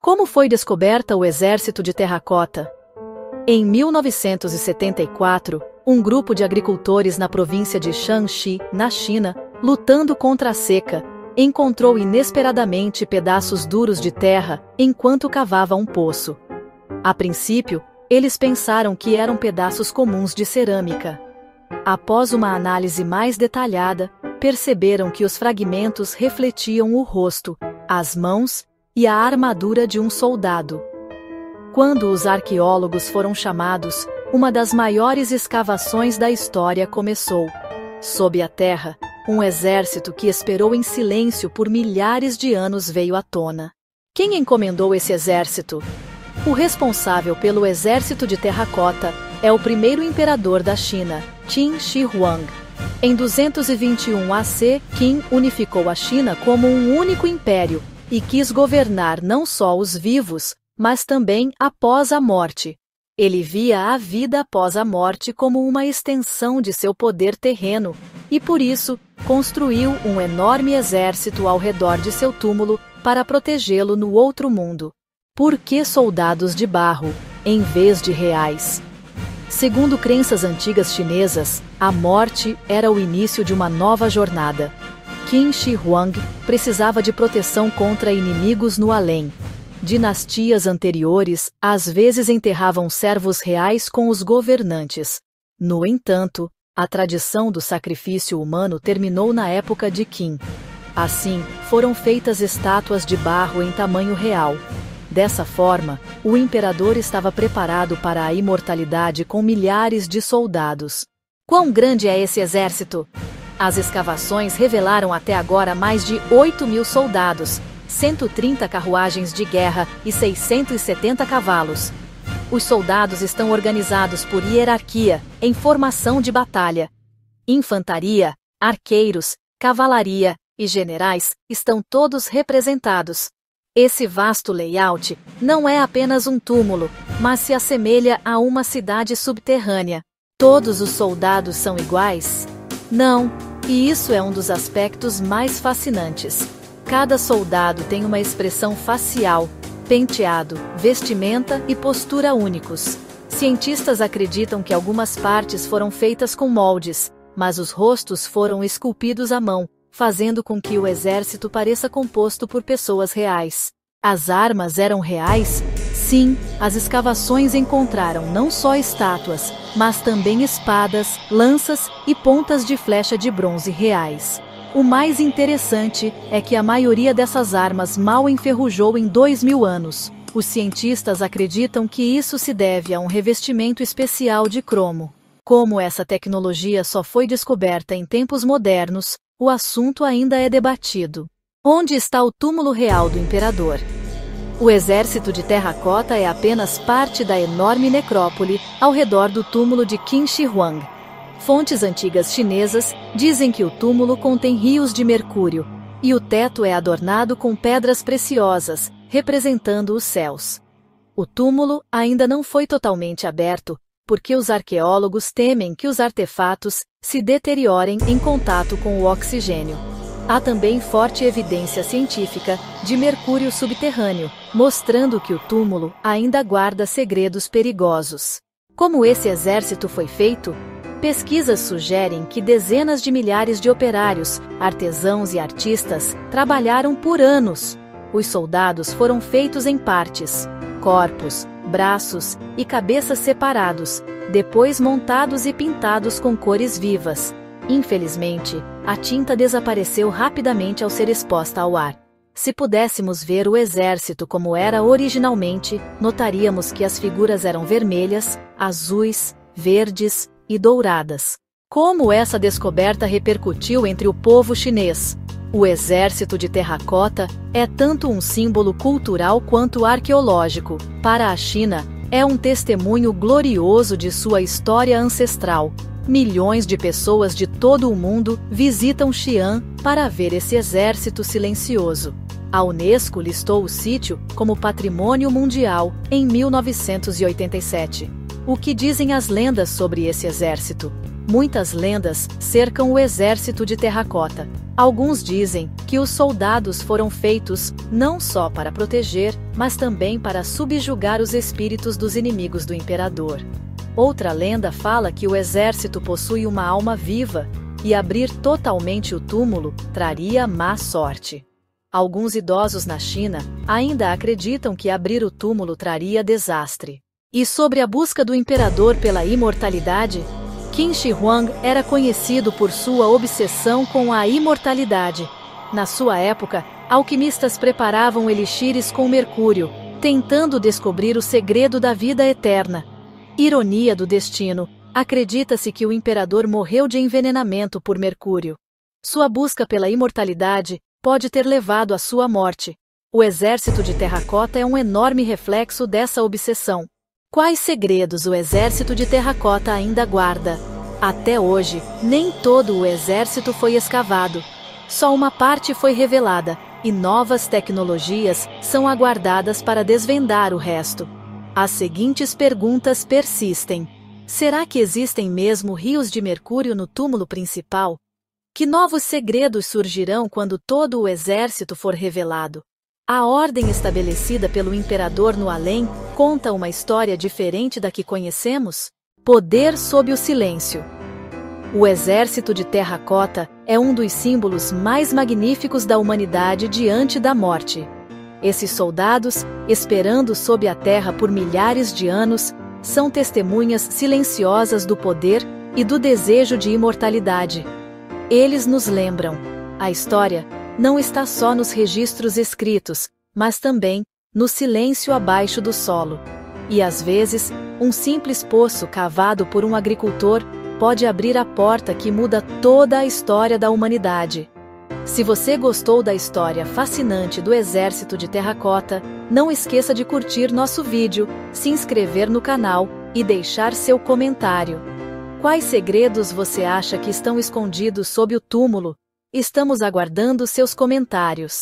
Como foi descoberta o Exército de Terracota? Em 1974, um grupo de agricultores na província de Shanxi, na China, lutando contra a seca, encontrou inesperadamente pedaços duros de terra enquanto cavava um poço. A princípio, eles pensaram que eram pedaços comuns de cerâmica. Após uma análise mais detalhada, perceberam que os fragmentos refletiam o rosto, as mãos e a armadura de um soldado. Quando os arqueólogos foram chamados, uma das maiores escavações da história começou. Sob a terra, um exército que esperou em silêncio por milhares de anos veio à tona. Quem encomendou esse exército? O responsável pelo Exército de Terracota é o primeiro imperador da China, Qin Shi Huang. Em 221 AC, Qin unificou a China como um único império e quis governar não só os vivos, mas também após a morte. Ele via a vida após a morte como uma extensão de seu poder terreno e, por isso, construiu um enorme exército ao redor de seu túmulo para protegê-lo no outro mundo. Por que soldados de barro, em vez de reais? Segundo crenças antigas chinesas, a morte era o início de uma nova jornada. Qin Shi Huang precisava de proteção contra inimigos no além. Dinastias anteriores às vezes enterravam servos reais com os governantes. No entanto, a tradição do sacrifício humano terminou na época de Qin. Assim, foram feitas estátuas de barro em tamanho real. Dessa forma, o imperador estava preparado para a imortalidade com milhares de soldados. Quão grande é esse exército? As escavações revelaram até agora mais de 8.000 soldados, 130 carruagens de guerra e 670 cavalos. Os soldados estão organizados por hierarquia, em formação de batalha. Infantaria, arqueiros, cavalaria e generais estão todos representados. Esse vasto layout não é apenas um túmulo, mas se assemelha a uma cidade subterrânea. Todos os soldados são iguais? Não, e isso é um dos aspectos mais fascinantes. Cada soldado tem uma expressão facial, penteado, vestimenta e postura únicos. Cientistas acreditam que algumas partes foram feitas com moldes, mas os rostos foram esculpidos à mão, fazendo com que o exército pareça composto por pessoas reais. As armas eram reais? Sim, as escavações encontraram não só estátuas, mas também espadas, lanças e pontas de flecha de bronze reais. O mais interessante é que a maioria dessas armas mal enferrujou em 2.000 anos. Os cientistas acreditam que isso se deve a um revestimento especial de cromo. Como essa tecnologia só foi descoberta em tempos modernos, o assunto ainda é debatido. Onde está o túmulo real do imperador? O exército de terracota é apenas parte da enorme necrópole ao redor do túmulo de Qin Shi Huang. Fontes antigas chinesas dizem que o túmulo contém rios de mercúrio, e o teto é adornado com pedras preciosas, representando os céus. O túmulo ainda não foi totalmente aberto, porque os arqueólogos temem que os artefatos se deteriorem em contato com o oxigênio. Há também forte evidência científica de mercúrio subterrâneo, mostrando que o túmulo ainda guarda segredos perigosos. Como esse exército foi feito? Pesquisas sugerem que dezenas de milhares de operários, artesãos e artistas trabalharam por anos. Os soldados foram feitos em partes, corpos, braços e cabeças separados, depois montados e pintados com cores vivas. Infelizmente, a tinta desapareceu rapidamente ao ser exposta ao ar. Se pudéssemos ver o exército como era originalmente, notaríamos que as figuras eram vermelhas, azuis, verdes e douradas. Como essa descoberta repercutiu entre o povo chinês? O exército de terracota é tanto um símbolo cultural quanto arqueológico. Para a China, é um testemunho glorioso de sua história ancestral. Milhões de pessoas de todo o mundo visitam Xi'an para ver esse exército silencioso. A Unesco listou o sítio como Patrimônio Mundial em 1987. O que dizem as lendas sobre esse exército? Muitas lendas cercam o exército de terracota. Alguns dizem que os soldados foram feitos não só para proteger, mas também para subjugar os espíritos dos inimigos do imperador. Outra lenda fala que o exército possui uma alma viva, e abrir totalmente o túmulo traria má sorte. Alguns idosos na China ainda acreditam que abrir o túmulo traria desastre. E sobre a busca do imperador pela imortalidade, Qin Shi Huang era conhecido por sua obsessão com a imortalidade. Na sua época, alquimistas preparavam elixires com mercúrio, tentando descobrir o segredo da vida eterna. Ironia do destino, acredita-se que o imperador morreu de envenenamento por mercúrio. Sua busca pela imortalidade pode ter levado à sua morte. O exército de terracota é um enorme reflexo dessa obsessão. Quais segredos o exército de terracota ainda guarda? Até hoje, nem todo o exército foi escavado. Só uma parte foi revelada, e novas tecnologias são aguardadas para desvendar o resto. As seguintes perguntas persistem. Será que existem mesmo rios de mercúrio no túmulo principal? Que novos segredos surgirão quando todo o exército for revelado? A ordem estabelecida pelo imperador no além conta uma história diferente da que conhecemos? Poder sob o silêncio. O exército de terracota é um dos símbolos mais magníficos da humanidade diante da morte. Esses soldados, esperando sob a terra por milhares de anos, são testemunhas silenciosas do poder e do desejo de imortalidade. Eles nos lembram: a história não está só nos registros escritos, mas também no silêncio abaixo do solo. E às vezes, um simples poço cavado por um agricultor pode abrir a porta que muda toda a história da humanidade. Se você gostou da história fascinante do exército de terracota, não esqueça de curtir nosso vídeo, se inscrever no canal e deixar seu comentário. Quais segredos você acha que estão escondidos sob o túmulo? Estamos aguardando seus comentários.